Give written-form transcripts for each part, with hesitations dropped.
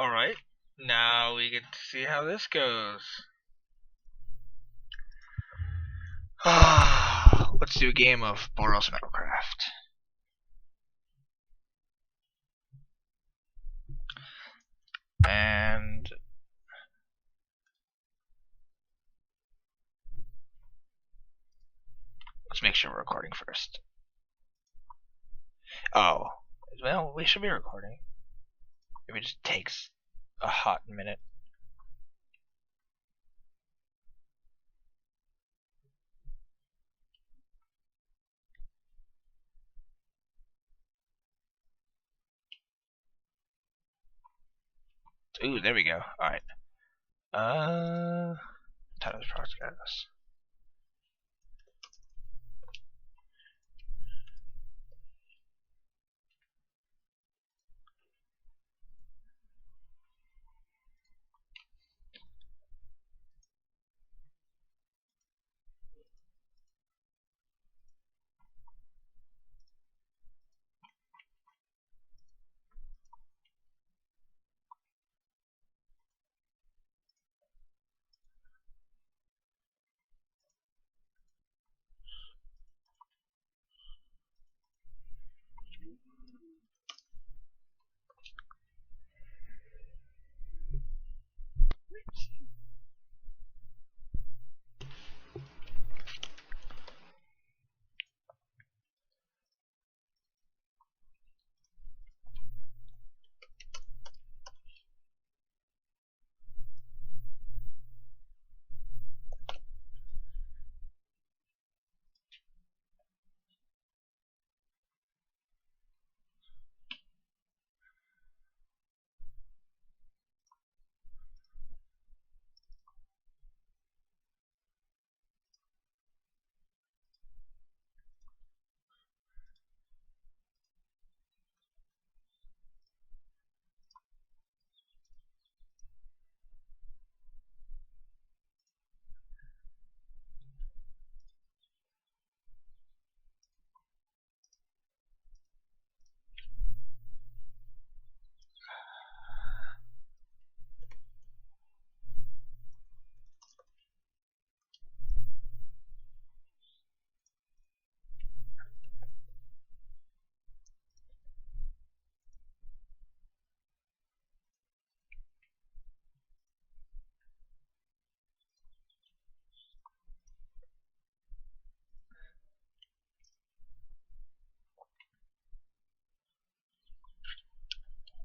Alright, now we get to see how this goes. Let's do a game of Boros Metalcraft. And let's make sure we're recording first. Oh, well, we should be recording. If it just takes a hot minute. Ooh, there we go. Alright. Title of the project, guys.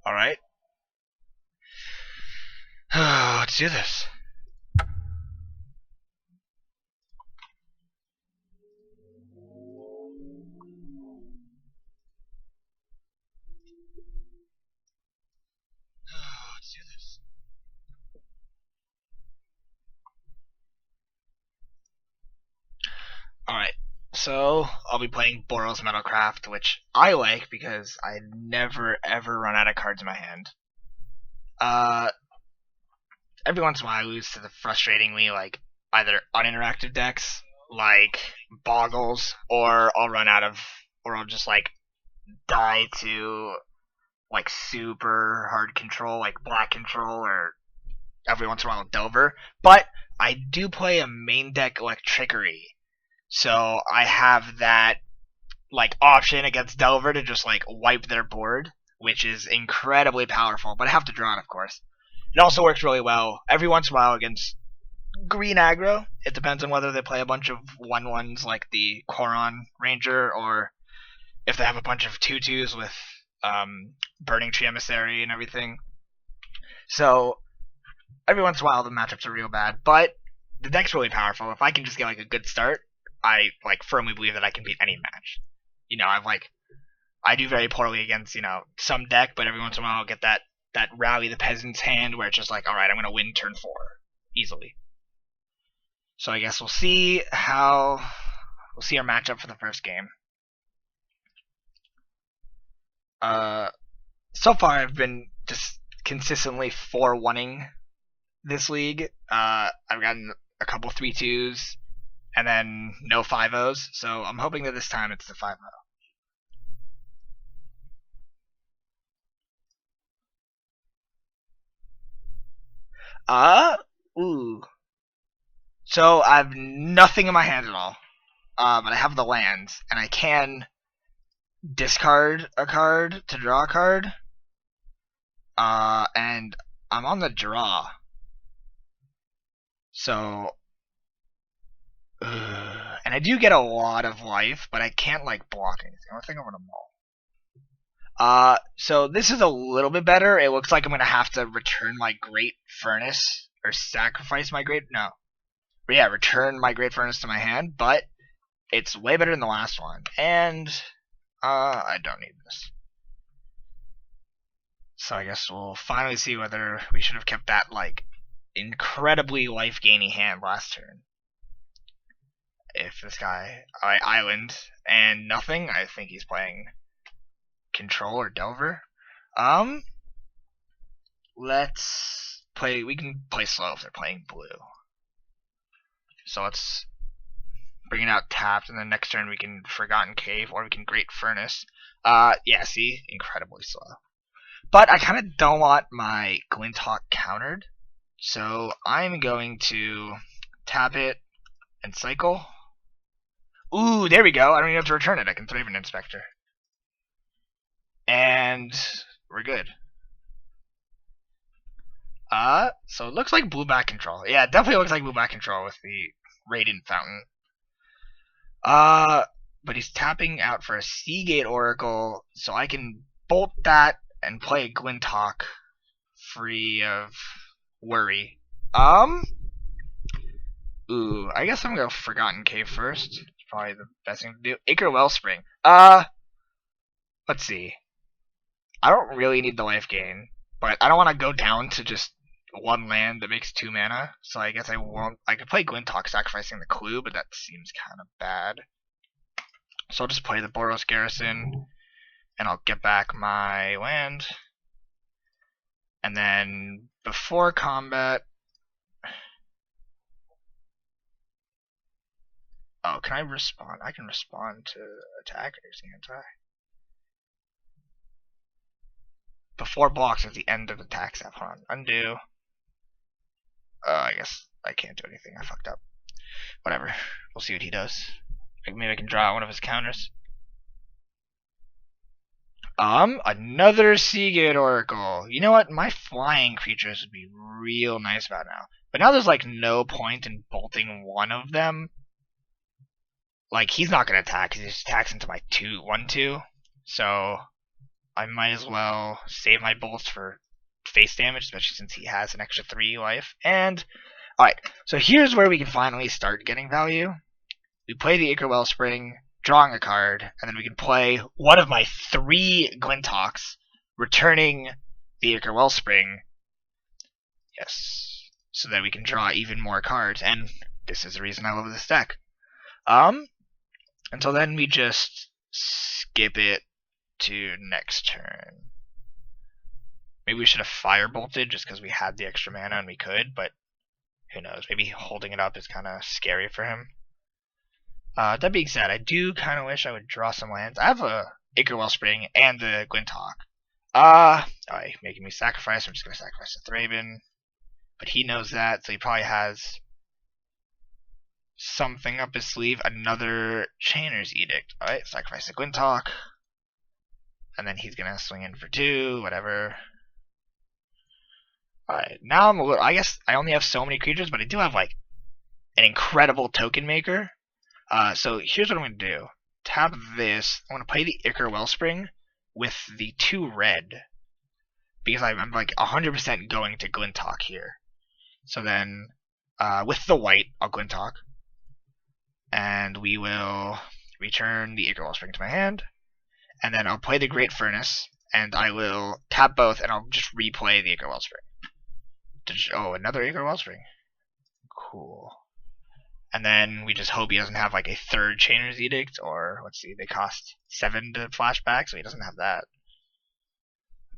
Alright. Let's do this. Let's do this. Alright, so I'll be playing Boros Metalcraft, which I like because I never ever run out of cards in my hand. Uh, every once in a while I lose to the frustratingly like either uninteractive decks like Boggles, or I'll run out of, or I'll just like die to like super hard control, like black control, or every once in a while Delver. But I do play a main deck Electrickery, so I have that like option against Delver to just like wipe their board, which is incredibly powerful. But I have to draw it, of course. It also works really well every once in a while against green aggro. It depends on whether they play a bunch of 1/1s like the Koron Ranger, or if they have a bunch of 2/2s with Burning Tree Emissary and everything. So every once in a while the matchups are real bad, but the deck's really powerful. If I can just get like a good start, I like firmly believe that I can beat any match. I do very poorly against some deck, but every once in a while I'll get that rally the peasants hand where it's just like, all right, I'm gonna win turn 4 easily. So I guess we'll see our matchup for the first game. So far I've been just consistently 4-1ing this league. I've gotten a couple 3/2s and then no 5-0s, so I'm hoping that this time it's the 5-0. Uh, ooh. So I have nothing in my hand at all. But I have the lands, and I can discard a card to draw a card. And I'm on the draw. So, and I do get a lot of life, but I can't like block anything. I think I'm gonna maul. So this is a little bit better. It looks like I'm gonna have to return my Great Furnace or sacrifice my Great. No, but yeah, return my Great Furnace to my hand. But it's way better than the last one, and I don't need this. So I guess we'll finally see whether we should have kept that like incredibly life-gaining hand last turn. If this guy island and nothing, I think he's playing Control or Delver. Let's play. We can play slow if they're playing blue. So let's bring it out tapped, and then next turn we can Forgotten Cave or we can Great Furnace. Yeah, see, incredibly slow. But I kind of don't want my Glinthawk countered, so I'm going to tap it and cycle. Ooh, there we go. I don't even have to return it. I can Thraven Inspector. And we're good. So it looks like blue back control. Yeah, it definitely looks like blue back control with the Radiant Fountain. But he's tapping out for a Seagate Oracle, so I can bolt that and play a Glinthawk free of worry. Ooh, I guess I'm gonna go Forgotten Cave first. It's probably the best thing to do. Acre Wellspring. Let's see. I don't really need the life gain, but I don't want to go down to just one land that makes 2 mana, so I guess I won't. I could play Glinthawk sacrificing the clue, but that seems kind of bad. So I'll just play the Boros Garrison, and I'll get back my land. And then before combat, oh, can I respond? I can respond to attackers, can't I? Before blocks at the end of the attack step. Hold on, undo. I guess I can't do anything. I fucked up. Whatever. We'll see what he does. Maybe I can draw one of his counters. Another Seagate Oracle. You know what? My flying creatures would be real nice about now. But now there's like no point in bolting one of them. Like, he's not gonna attack, he just attacks into my 1/2. So I might as well save my bolts for face damage, especially since he has an extra 3 life. And alright, so here's where we can finally start getting value. We play the Acre Wellspring, drawing a card, and then we can play one of my 3 Glinthawks, returning the Acre Wellspring. Yes. So that we can draw even more cards, and this is the reason I love this deck. Until then, we just skip it to next turn. Maybe we should have Firebolted just because we had the extra mana and we could, but who knows? Maybe holding it up is kind of scary for him. That being said, I do kind of wish I would draw some lands. I have a Acre Wellspring and the Glinthawk. Alright, making me sacrifice. I'm just going to sacrifice the Thraben. But he knows that, so he probably has something up his sleeve. Another Chainer's Edict. Alright, sacrifice the Glinthawk. And then he's going to swing in for 2, whatever. Alright, now I'm a little. I guess I only have so many creatures, but I do have, like, an incredible token maker. So here's what I'm going to do. Tap this. I'm going to play the Acre Wellspring with the 2 red. Because I'm like 100% going to Glinthawk here. So then, with the white, I'll Glinthawk. And we will return the Acre Wellspring to my hand. And then I'll play the Great Furnace. And I will tap both, and I'll just replay the Acre Wellspring. Oh, another Acre Wellspring. Cool. And then we just hope he doesn't have like a 3rd Chainer's Edict, or let's see, they cost 7 to flashback, so he doesn't have that.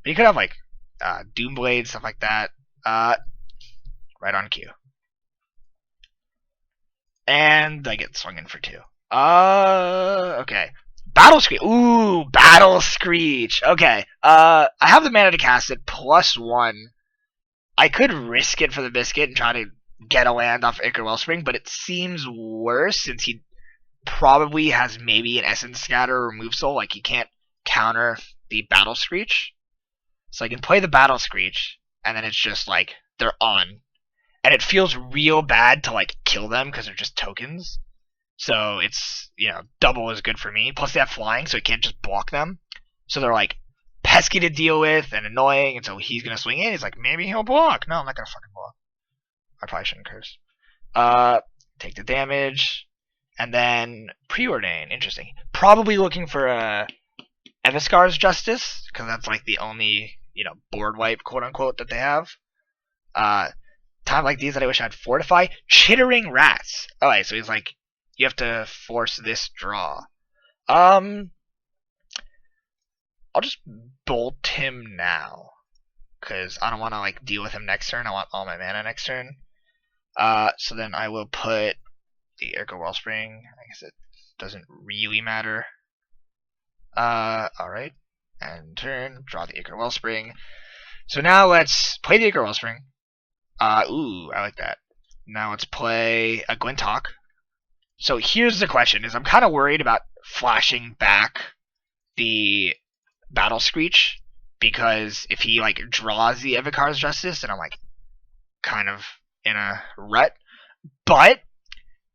But he could have like Doomblade, stuff like that. Right on cue. And I get swung in for 2. Okay. Battle Screech. Ooh, Battle Screech. Okay. I have the mana to cast it, +1. I could risk it for the biscuit and try to get a land off Ichor Wellspring, but it seems worse since he probably has maybe an Essence Scatter or Remove Soul. Like, he can't counter the Battle Screech. So I can play the Battle Screech, and then it's just like, they're on. And it feels real bad to like kill them because they're just tokens. So it's, double is good for me. Plus they have flying, so he can't just block them. So they're like pesky to deal with and annoying, and so he's gonna swing in. He's like, maybe he'll block. No, I'm not gonna fucking block. I probably shouldn't curse. Take the damage, and then preordain. Interesting. Probably looking for a Eviscar's Justice, because that's like the only, board wipe, quote unquote, that they have. Time like these that I wish I'd fortify. Chittering Rats. Alright, so he's like, you have to force this draw. I'll just bolt him now, because I don't want to like deal with him next turn. I want all my mana next turn. So then I will put the Ichor Wellspring. I guess it doesn't really matter. Alright. And turn, draw the Ichor Wellspring. So now let's play the Ichor Wellspring. Ooh, I like that. Now let's play a Glinthawk. So here's the question, is I'm kind of worried about flashing back the Battle Screech, because if he like draws the Evikar's Justice, then I'm like kind of in a rut. But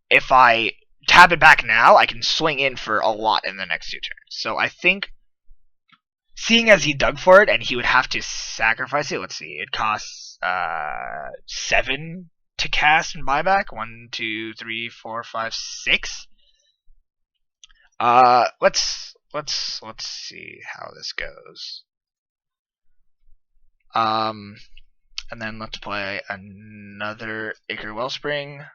if I tap it back now, I can swing in for a lot in the next 2 turns. So I think, seeing as he dug for it and he would have to sacrifice it, let's see, it costs 7 to cast and buyback. 1, 2, 3, 4, 5, 6. Let's see how this goes. And then let's play another Ichor Wellspring.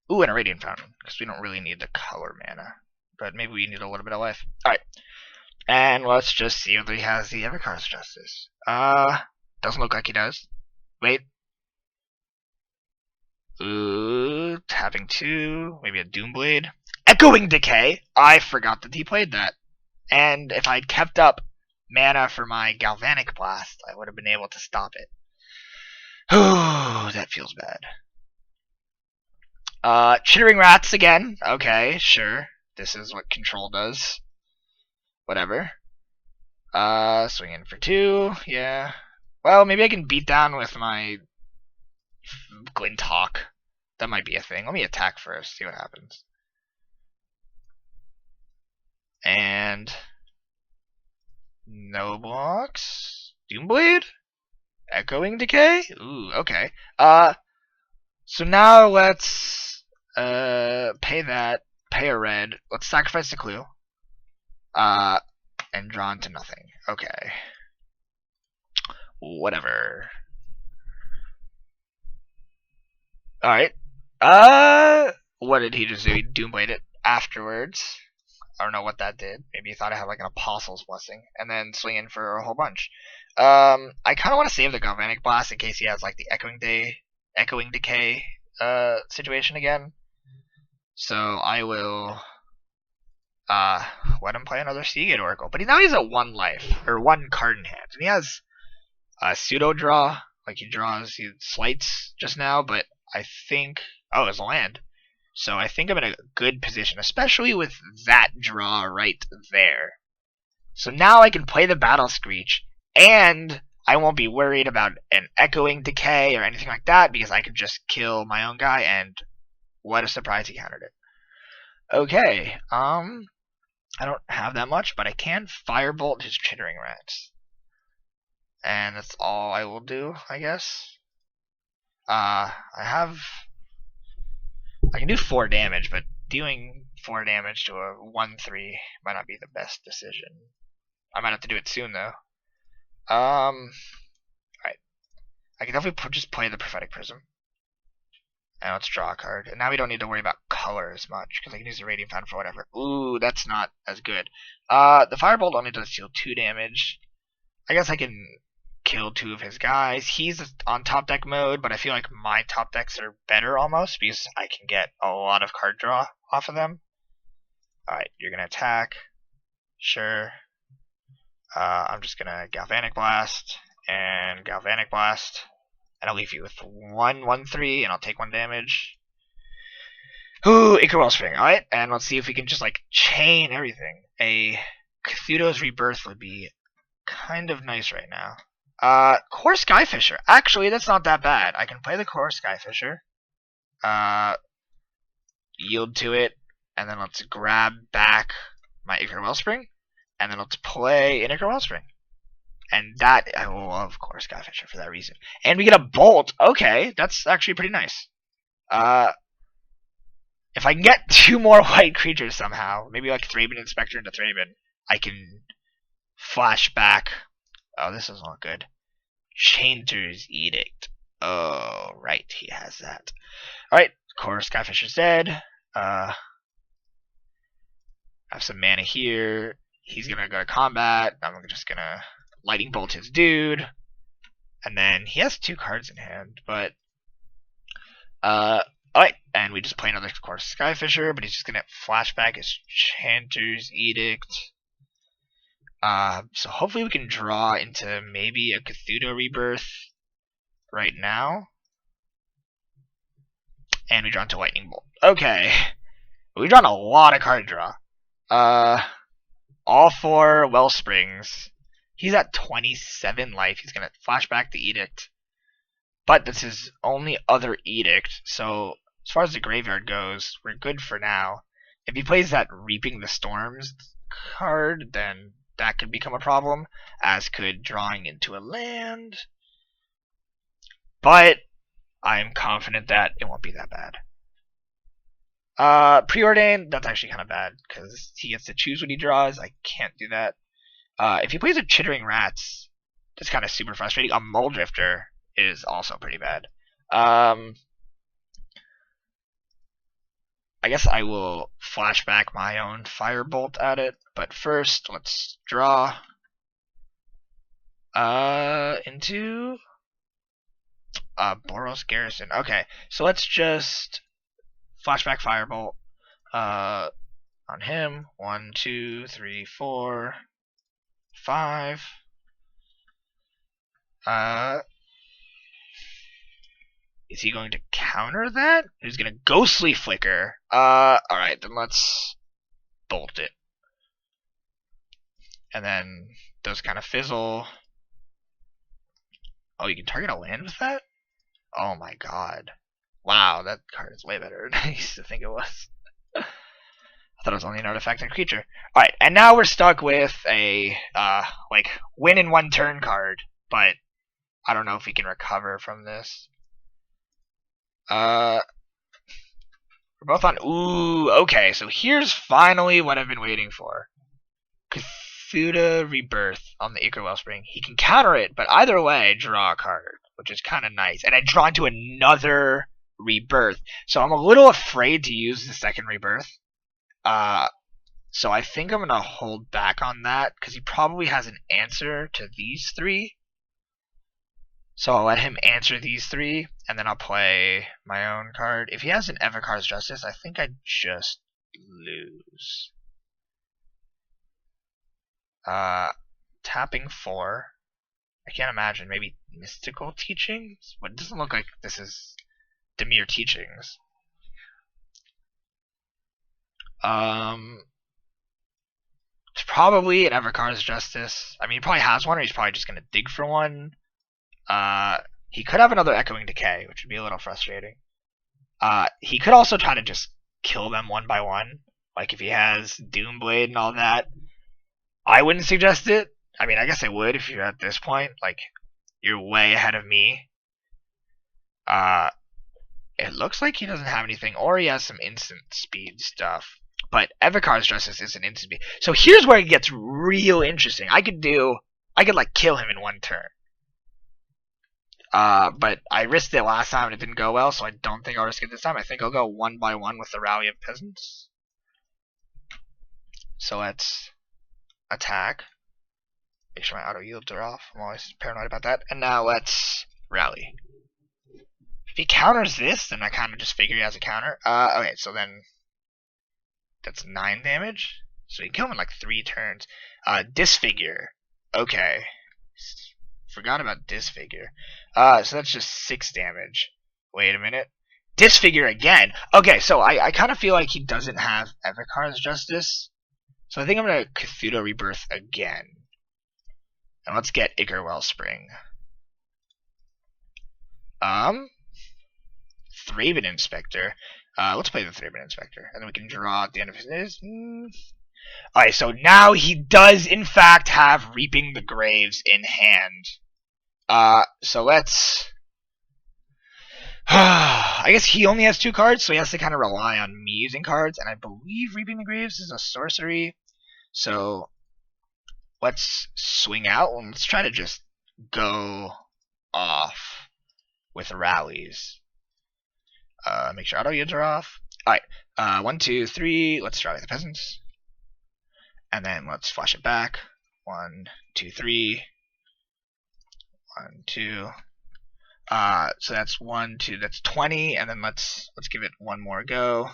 Ooh, and a Radiant Fountain, because we don't really need the color mana, but maybe we need a little bit of life. Alright. And let's just see if he has the Evikar's Justice. Doesn't look like he does. Wait. Ooh, tapping 2, maybe a Doomblade. Echoing Decay! I forgot that he played that. And if I'd kept up mana for my Galvanic Blast, I would have been able to stop it. Ooh, that feels bad. Chittering Rats again. Okay, sure. This is what control does. Whatever. Swing in for 2. Yeah. Well, maybe I can beat down with my Glinthawk. That might be a thing. Let me attack first, see what happens. And no blocks. Doomblade? Echoing Decay? Ooh, okay. So now let's pay that. Pay a red. Let's sacrifice the clue. And draw into nothing. Okay. Whatever. Alright. What did he just do? He Doombladed it afterwards. I don't know what that did. Maybe he thought I had like an Apostle's Blessing. And then swing in for a whole bunch. I kind of want to save the Galvanic Blast in case he has like the Echoing Decay situation again. So I will let him play another Seagate Oracle. But now he's at 1 life, or 1 card in hand. And he has a pseudo draw, like he slights just now, but I think, oh, it's a land. So I think I'm in a good position, especially with that draw right there. So now I can play the Battle Screech, and I won't be worried about an Echoing Decay or anything like that, because I can just kill my own guy, and what a surprise he countered it. Okay, I don't have that much, but I can Firebolt his Chittering Rats. And that's all I will do, I guess. I can do 4 damage, but doing 4 damage to a 1/3 might not be the best decision. I might have to do it soon, though. Alright. I can definitely just play the Prophetic Prism. And let's draw a card. And now we don't need to worry about color as much, because I can use the Radiant Fountain for whatever. Ooh, that's not as good. The Firebolt only does deal 2 damage. I guess I can kill 2 of his guys. He's on top deck mode, but I feel like my top decks are better almost, because I can get a lot of card draw off of them. Alright, you're going to attack. Sure. I'm just going to Galvanic Blast and Galvanic Blast. and I'll leave you with 1/1/3, and I'll take 1 damage. Ooh, Ichor Wellspring. Alright, and let's see if we can just like chain everything. A Cthulhu's Rebirth would be kind of nice right now. Core Skyfisher. Actually, that's not that bad. I can play the Core Skyfisher. Yield to it, and then let's grab back my Ichor Wellspring, and then let's play an Ichor Wellspring. And that, I will love Core Skyfisher for that reason. And we get a Bolt. Okay, that's actually pretty nice. If I can get 2 more white creatures somehow, maybe like Thraben Inspector into Thraben, I can flash back. Oh, this doesn't look good. Chanter's Edict. Oh, right, he has that. Alright, Core Skyfisher's dead. Have some mana here. He's gonna go to combat. I'm just gonna Lightning Bolt his dude. And then he has 2 cards in hand, but alright, and we just play another Core Skyfisher, but he's just gonna flashback his Chanter's Edict. So hopefully we can draw into maybe a Cthulhu Rebirth right now. And we draw into Lightning Bolt. Okay. We've drawn a lot of card draw. All 4 Wellsprings. He's at 27 life. He's gonna flashback the Edict. But this is his only other Edict, so as far as the graveyard goes, we're good for now. If he plays that Reaping the Storms card, then that could become a problem, as could drawing into a land. But I'm confident that it won't be that bad. Preordained, that's actually kind of bad, because he gets to choose what he draws. I can't do that. If he plays a Chittering Rats, that's kind of super frustrating. A Muldrifter is also pretty bad. I guess I will flash back my own Firebolt at it, but first let's draw into Boros Garrison. Okay, so let's just flashback Firebolt on him. 1, 2, 3, 4, 5. Is he going to counter that? He's going to Ghostly Flicker. Alright, then let's bolt it. And then those kind of fizzle. Oh, you can target a land with that? Oh my god. Wow, that card is way better than I used to think it was. I thought it was only an artifact and creature. Alright, and now we're stuck with a, like, win in 1 turn card. But I don't know if we can recover from this. We're both on. Ooh, okay. So here's finally what I've been waiting for. Cthulhu Rebirth on the Ichor Wellspring. He can counter it, but either way, I draw a card, which is kind of nice. And I draw into another Rebirth. So I'm a little afraid to use the second Rebirth. So I think I'm gonna hold back on that because he probably has an answer to these 3. So I'll let him answer these 3, and then I'll play my own card. If he has an Evokar's Justice, I think I'd just lose. Tapping 4. I can't imagine. Maybe Mystical Teachings? But it doesn't look like this is Dimir Teachings. It's probably an Evokar's Justice. I mean, he probably has one, or he's probably just going to dig for one. He could have another Echoing Decay, which would be a little frustrating. He could also try to just kill them one by one. Like, if he has Doomblade and all that. I wouldn't suggest it. I mean, I guess I would if you're at this point. Like, you're way ahead of me. It looks like he doesn't have anything, or he has some instant speed stuff. But Evokar's Justice is an instant speed. So here's where it gets real interesting. I could like kill him in 1 turn. But I risked it last time and it didn't go well, so I don't think I'll risk it this time. I think I'll go 1 by 1 with the Rally of Peasants. So let's attack. Make sure my auto yields are off. I'm always paranoid about that. And now let's rally. If he counters this, then I kind of just figure he has a counter. Okay, so then that's 9 damage. So you kill him in like 3 turns. Disfigure. Okay. Forgot about Disfigure. So that's just 6 damage. Wait a minute. Disfigure again! Okay, so I kind of feel like he doesn't have Evercar's Justice. So I think I'm going to Cthulhu Rebirth again. And let's get Ichor Wellspring. Thraben Inspector. Let's play the Thraben Inspector. And then we can draw at the end of his... Alright, so now he does in fact have Reaping the Graves in hand. So let's... I guess he only has 2 cards, so he has to kind of rely on me using cards, and I believe Reaping the Graves is a sorcery. So let's swing out, and let's try to just go off with rallies. Make sure auto yields are off. Alright, 1, 2, 3, let's try with the Peasants. And then let's flash it back. 1, 2, 3. 1, 2. So that's 1, 2, that's 20, and then let's give it one more go.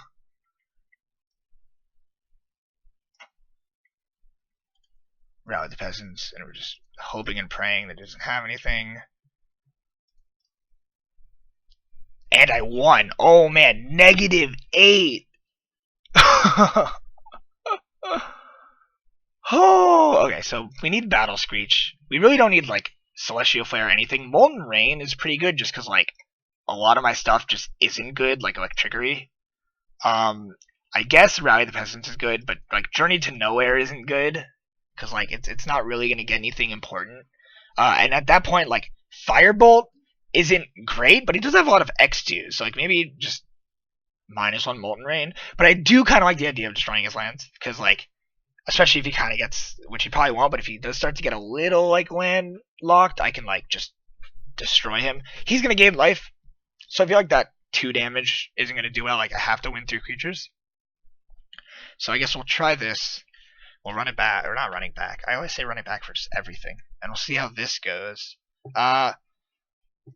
Rally the Peasants, and we're just hoping and praying that it doesn't have anything. And I won. Oh man, -8. Oh, okay, so we need Battle Screech. We really don't need like Celestial Flare or anything. Molten Rain is pretty good just because like a lot of my stuff just isn't good, like Electrickery. I guess Rally the Peasants is good, but like Journey to Nowhere isn't good because like it's not really gonna get anything important. And at that point, like Firebolt isn't great, but he does have a lot of X2, so like maybe just -1 Molten Rain. But I do kind of like the idea of destroying his lands because like, especially if he kind of gets, which he probably won't, but if he does start to get a little like land locked, I can like just destroy him. He's gonna gain life, so I feel like that 2 damage isn't gonna do well. Like I have to win through creatures. So I guess we'll try this. We'll run it back, or not running back. I always say running back for just everything, and we'll see how this goes.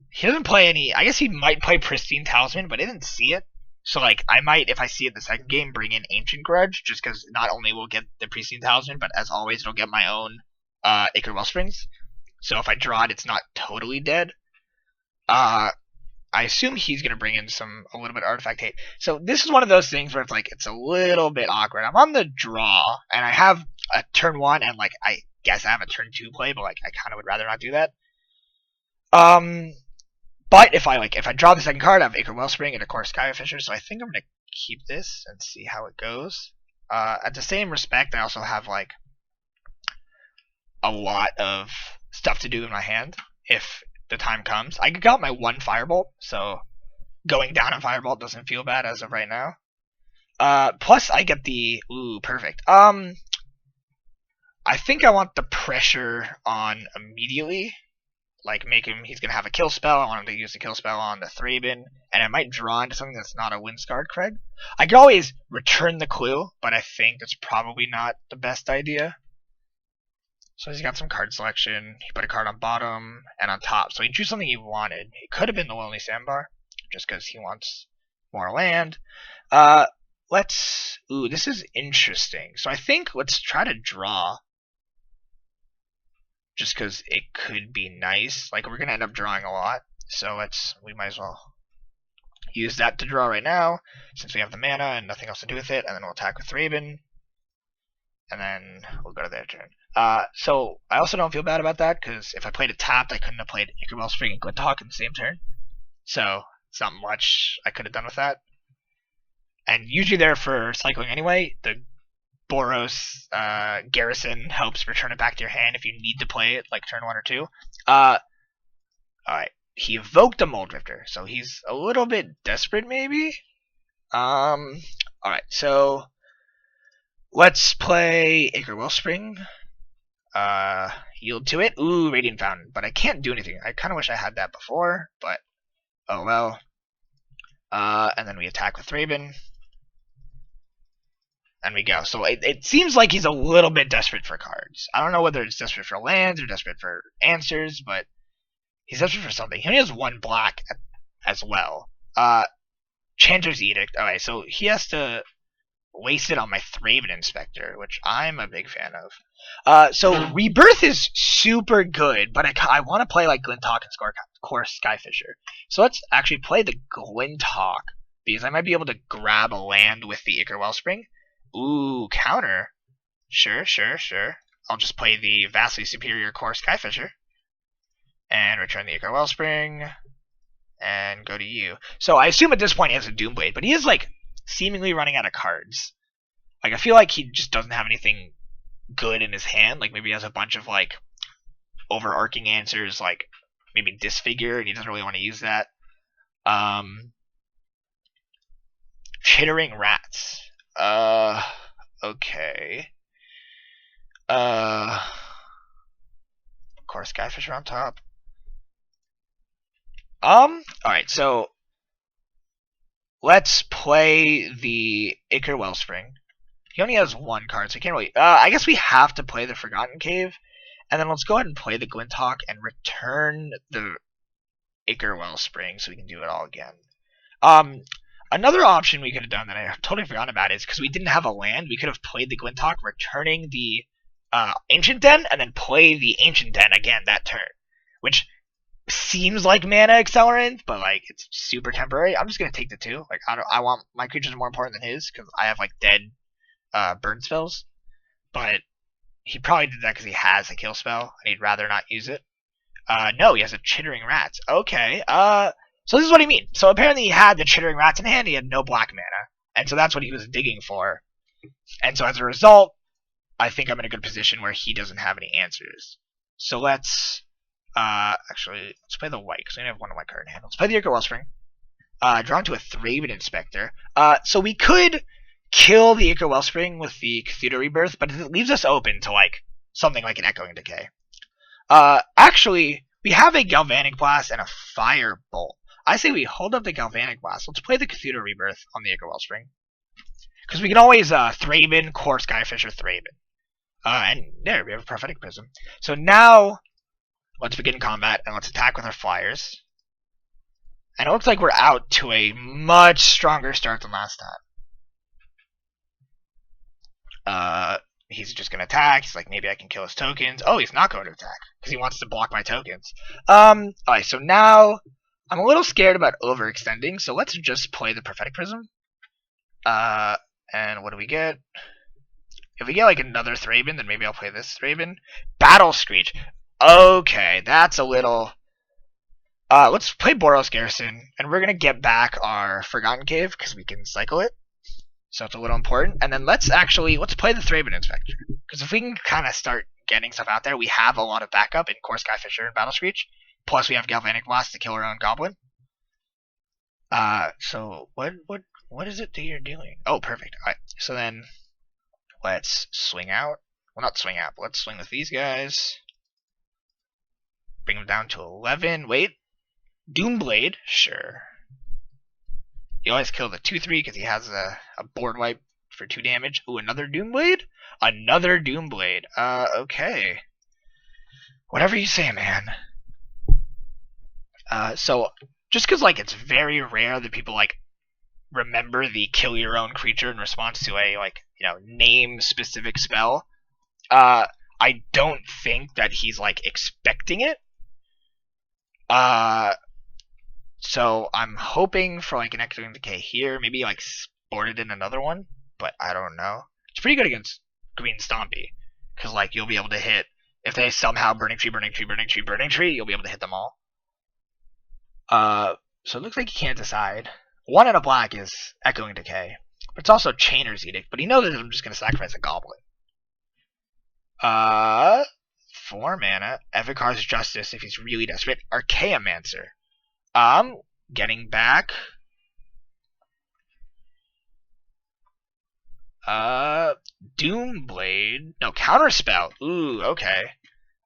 He doesn't play any. I guess he might play Pristine Talisman, but I didn't see it. So like I might, if I see it in the second game, bring in Ancient Grudge, just because not only will get the Pristine Talisman, but as always it'll get my own Ichor Wellsprings. So if I draw it, it's not totally dead. I assume he's gonna bring in a little bit of Artifact Hate. So this is one of those things where it's like it's a little bit awkward. I'm on the draw, and I have a turn 1, and like I guess I have a turn 2 play, but like I kind of would rather not do that. But if I draw the second card, I have Ichor Wellspring and of course Sky Fisher, so I think I'm gonna keep this and see how it goes. At the same respect, I also have like a lot of stuff to do in my hand if the time comes. I got my 1 Firebolt, so going down on Firebolt doesn't feel bad as of right now. Plus I get the perfect. I think I want the pressure on immediately. Like make him, he's gonna have a kill spell. I want him to use the kill spell on the Thraben, and I might draw into something that's not a Windscarred Craig. I could always return the clue, but I think that's probably not the best idea. So he's got some card selection. He put a card on bottom and on top, so he drew something he wanted. It could have been the Lonely Sandbar, just because he wants more land. This is interesting. So I think let's try to draw. Just because it could be nice. Like, we're going to end up drawing a lot. So we might as well use that to draw right now, since we have the mana and nothing else to do with it. And then we'll attack with Thraben. And then we'll go to their turn. So I also don't feel bad about that, because if I played it tapped, I couldn't have played Ichor Wellspring and Glinthawk in the same turn. So it's not much I could have done with that. And usually they're for cycling anyway. The Boros Garrison helps return it back to your hand if you need to play it, like turn 1 or 2. Alright. He evoked a Muldrifter, so he's a little bit desperate, maybe? Alright, so let's play Ichor Wellspring. Yield to it. Ooh, Radiant Fountain. But I can't do anything. I kind of wish I had that before, but oh well. And then we attack with Thraben. And we go. So it seems like he's a little bit desperate for cards. I don't know whether it's desperate for lands or desperate for answers, but he's desperate for something. He only has 1 black as well. Chanter's Edict. Alright, so he has to... wasted on my Thraben Inspector, which I'm a big fan of. So Rebirth is super good, but I want to play like Glinthawk and Core Skyfisher. So let's actually play the Glinthawk, because I might be able to grab a land with the Ichor Wellspring. Ooh, counter. Sure. I'll just play the vastly superior Core Skyfisher and return the Ichor Wellspring and go to you. So I assume at this point he has a Doomblade, but he is like seemingly running out of cards. Like I feel like he just doesn't have anything good in his hand. Like maybe he has a bunch of like overarching answers, like maybe Disfigure, and he doesn't really want to use that. Chittering Rats. Okay. Of course, Skyfisher on top. Alright, so let's play the Ichor Wellspring. He only has one card, so he can't really. I guess we have to play the Forgotten Cave, and then let's go ahead and play the Glinthawk and return the Ichor Wellspring so we can do it all again. Another option we could have done that I totally forgot about is because we didn't have a land, we could have played the Glinthawk, returning the Ancient Den, and then play the Ancient Den again that turn, which seems like mana accelerant, but like it's super temporary. I'm just gonna take the 2. Like I want my creatures more important than his because I have like dead burn spells, but he probably did that because he has a kill spell and he'd rather not use it. No, he has a Chittering Rats. Okay. So this is what he means. So apparently he had the Chittering Rats in hand. He had no black mana, and so that's what he was digging for. And so as a result, I think I'm in a good position where he doesn't have any answers. So let's actually let's play the white because I only have one of my card in hand. Let's play the Ichor Wellspring. Drawn to a Thraben Inspector. So we could kill the Ichor Wellspring with the Cathedral Rebirth, but it leaves us open to like something like an Echoing Decay. Actually, we have a Galvanic Blast and a Firebolt. I say we hold up the Galvanic Blast. Let's play the Cathedral Rebirth on the Ichor Wellspring. Because we can always Thraben, Core Skyfisher, Thraben. And there, we have a Prophetic Prism. So now, let's begin combat, and let's attack with our flyers. And it looks like we're out to a much stronger start than last time. He's just going to attack. He's like, maybe I can kill his tokens. Oh, he's not going to attack, because he wants to block my tokens. Alright, so now, I'm a little scared about overextending, so let's just play the Prophetic Prism. And what do we get? If we get like another Thraben, then maybe I'll play this Thraben. Battle Screech. Okay, that's a little... let's play Boros Garrison, and we're going to get back our Forgotten Cave, because we can cycle it. So it's a little important. And then let's play the Thraben Inspector. Because if we can kind of start getting stuff out there, we have a lot of backup in Core Skyfisher and Battle Screech. Plus we have Galvanic Blast to kill our own Goblin. So what is it that you're doing? Oh, perfect. Alright, so then let's swing out. Well, not swing out, but let's swing with these guys. Bring them down to 11. Wait. Doomblade? Sure. You always kill the 2-3 because he has a board wipe for 2 damage. Ooh, another Doomblade? Another Doomblade. Okay. Whatever you say, man. So, just because, like, it's very rare that people, like, remember the kill your own creature in response to a, like, name-specific spell, I don't think that he's, like, expecting it. So I'm hoping for like an Echoing Decay here, maybe like sport it in another one, but I don't know. It's pretty good against Green Stompy, because like you'll be able to hit, if they somehow Burning Tree, you'll be able to hit them all. So it looks like he can't decide. 1 and a black is Echoing Decay, but it's also Chainer's Edict, but he knows that I'm just going to sacrifice a Goblin. 4 mana, Evikar's Justice if he's really desperate, Archaeomancer. Getting back. Doomblade. No, Counterspell. Ooh, okay.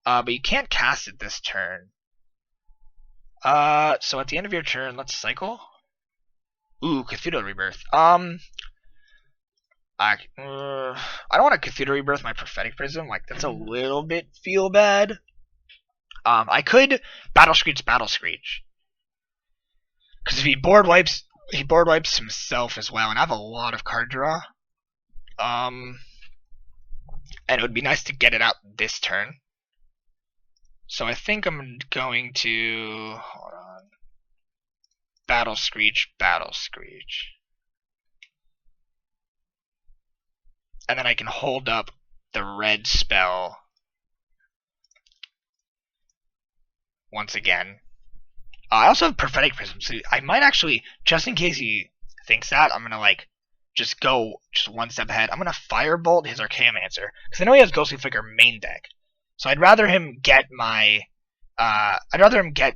But you can't cast it this turn. So at the end of your turn, let's cycle. Ooh, Cathedral Rebirth. I don't want to Cathedral Rebirth my Prophetic Prism. Like, that's a little bit feel bad. I could Battle Screech. Because if he board wipes himself as well, and I have a lot of card draw. And it would be nice to get it out this turn. So I think I'm going to hold on. Battle Screech, Battle Screech. And then I can hold up the red spell once again. I also have Prophetic Prism, so I might actually, just in case he thinks that, I'm gonna just go just one step ahead. I'm gonna Firebolt his Archaeomancer, because I know he has Ghostly Flicker main deck. So I'd rather him get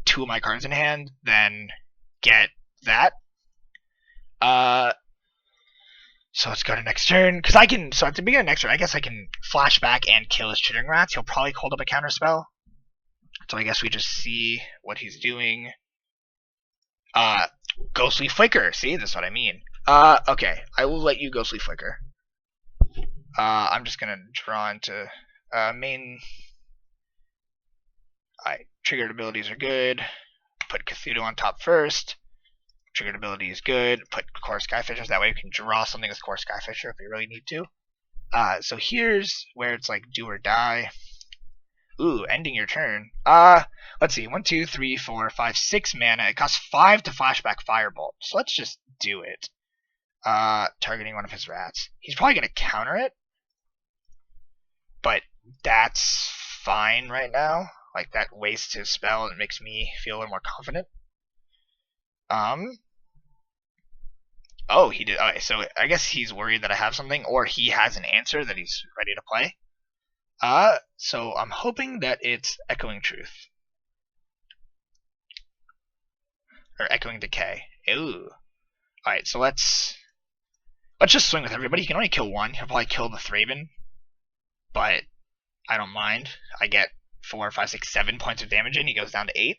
two of my cards in hand than get that. So let's go to next turn, because I can. So at the beginning of next turn, I guess I can flash back and kill his Chittering Rats. He'll probably hold up a counter spell. So I guess we just see what he's doing. Ghostly Flicker. See, that's what I mean. Okay, I will let you Ghostly Flicker. I'm just gonna draw into main. Alright, triggered abilities are good. Put Cthulhu on top first. Triggered ability is good. Put Core Skyfishers. That way you can draw something with Core Skyfisher if you really need to. So here's where it's like do or die. Ooh, ending your turn. Let's see. 1, 2, 3, 4, 5, 6 mana. It costs 5 to flashback Firebolt. So let's just do it. Targeting one of his rats. He's probably going to counter it. But that's fine right now. Like, that wastes his spell and makes me feel a little more confident. Oh, he did. Okay, so I guess he's worried that I have something, or he has an answer that he's ready to play. So I'm hoping that it's Echoing Truth. Or Echoing Decay. Ooh. Alright, so let's just swing with everybody. He can only kill one. He'll probably kill the Thraben. But I don't mind. I get 4, 5, 6, 7 points of damage in. He goes down to 8.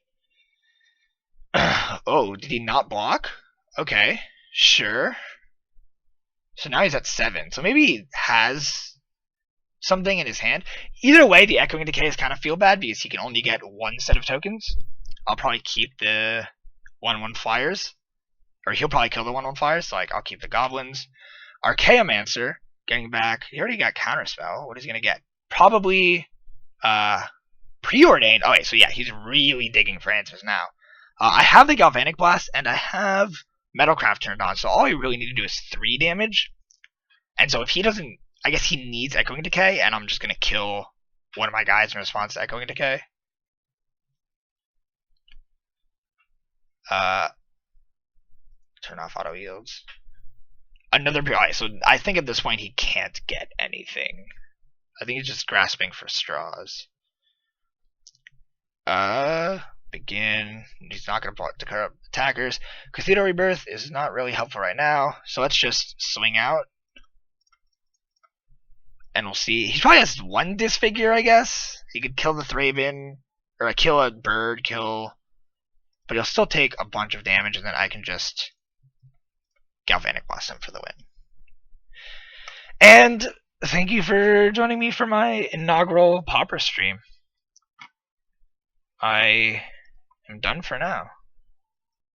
Oh, did he not block? Okay. Sure. So now he's at 7. So maybe he has something in his hand. Either way, the Echoing Decay is kind of feel bad because he can only get one set of tokens. I'll probably keep the 1/1 flyers. Or he'll probably kill the 1/1 flyers, so I'll keep the goblins. Archaeomancer, getting back. He already got Counterspell. What is he going to get? Probably Preordained. Okay, so yeah, he's really digging for answers now. I have the Galvanic Blast, and I have Metalcraft turned on, so all I really need to do is 3 damage. And so if he doesn't, I guess he needs Echoing Decay, and I'm just going to kill one of my guys in response to Echoing Decay. Turn off auto yields. Another. Alright, so I think at this point he can't get anything. I think he's just grasping for straws. Begin. He's not going to block the attackers. Cathedral Rebirth is not really helpful right now, so let's just swing out. And we'll see. He probably has 1 Disfigure, I guess. He could kill the Thraben, or kill a bird, but he'll still take a bunch of damage, and then I can just Galvanic Blast him for the win. And thank you for joining me for my inaugural Pauper stream. I am done for now.